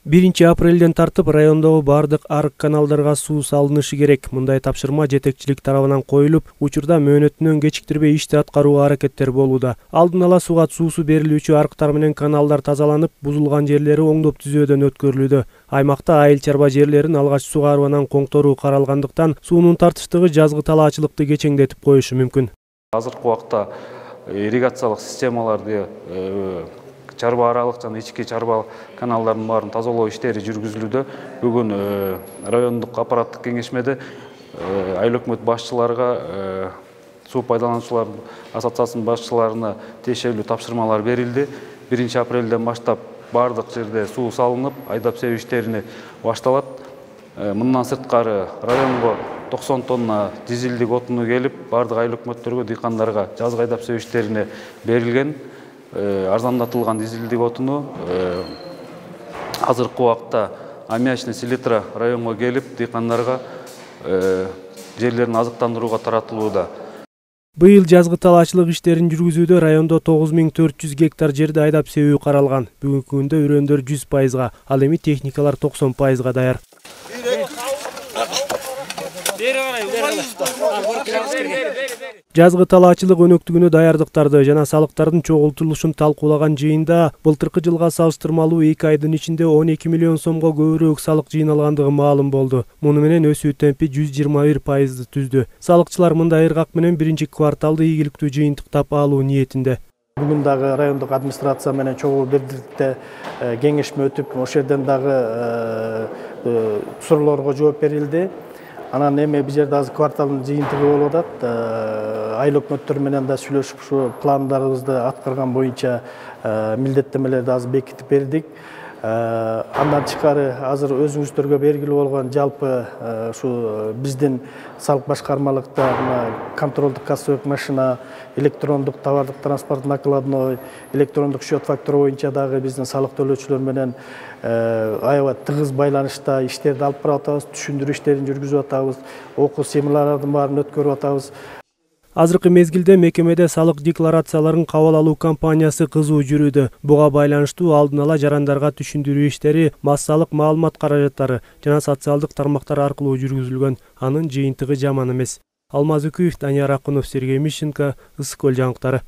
1 апрелден тартып райондогу бардык арык каналдарга суу салынышы керек. Мындай тапшырма жетекчилик тарабынан коюлуп, учурда мөөнөтүнөн кечиктирбей ишти аткарууга аракеттер болууда. Алдын ала суга суусу берилүүчү арыктар менен каналдар тазаланып, бузулган жерлери оңдоп түзөөдөн өткөрүлүүдө. Аймакта айыл чарба жерлерин алгач сугаруудан коңторуу каралгандыктан суунун тартыштыгы жазгы талаачылыкты кечеңдетип коюшу мүмкүн. Азыркы убакта ирригациялык системаларды чарба аралык жана ички чарба каналдардын баарын тазалоо иштери жүргүзүлүүдө. Бүгүн райондук аппараттык кеңешмеде айыл өкмөт башчыларга, суу пайдалануучулар ассоциациясынын башчыларына тиешелүү тапшырмалар берилди. 1 апрелден баштап бардык жерде суу салынып, айдап себүү иштерине башталат. Мындан сырткары районго 90 тонна дизелдик отуну келип, бардык айыл өкмөттөргө, дыйкандарга жазгы айдап себүү иштерине берилген. Арзандатылган дизелдик отуну азыркы убакта аммиачный селитра районго келип, дыйкандарга жерлерин азыктандырууга таратылууда. Быйыл жазгы талаачылык иштерин жүргүзүүдө райондо 9400 гектар жерди айдап себүү каралган. Бүгүнкү күндө үрөндөр 100%, ал эми техникалар 90%га даяр. Жазгы талаачылык өнөктүгүнө даярдыктарды жана салыктардын чогултулушун талкуулаган жыйында былтыркы жылга салыштырмалуу 2 айдын ичинде 12 миллион сомго көбүрөөк салык жыйналгандыгы маалым болду. Муну менен өсүү темпи 121%ды түздү. Салыкчылар мындай ыргак менен 1-кварталды ийгиликтүү жыйынтыктап алуу ниетинде. Бүгүн дагы райондук администрация менен чогуу бирдикте кеңешме өтүп, ошол жерден дагы суроолорго жооп берилди. Анан эми бул жерде азыр кварталдын жыйынтыгы болуп атат. Айыл өкмөттөр менен да сүйлөшүп, ушу пландарыбызды аткарган боюнча милдеттемелерди азыр бекитип бердик. Андан тышкары азыр өзүңүздөргө белгилүү болгон жалпы ушу биздин салык башкармалыкта контролдук кассовый машина, электрондук товардык транспорт накладной, электрондук счет фактура боюнча дагы биздин салык төлөөчүлөр менен аябай тыгыз байланышта иштерди алып барып атабыз, түшүндүрүү иштерин жүргүзүп атабыз, окуу семинарлардын баарын өткөрүп атабыз. Азыркы мезгилде мекемеде салык декларацияларын кабыл алуу кампаниясы кызуу жүрүүдө. Буга байланыштуу алдын ала жарандарга түшүндүрүү иштери массалык маалымат каражаттары жана социалдык тармактар аркылуу жүргүзүлгөн. Анын жыйынтыгы жаман эмес. Алмаз Үкүев, Данияр Акунов, Сергей Мищенко, Ысык Көл жаңылыктары.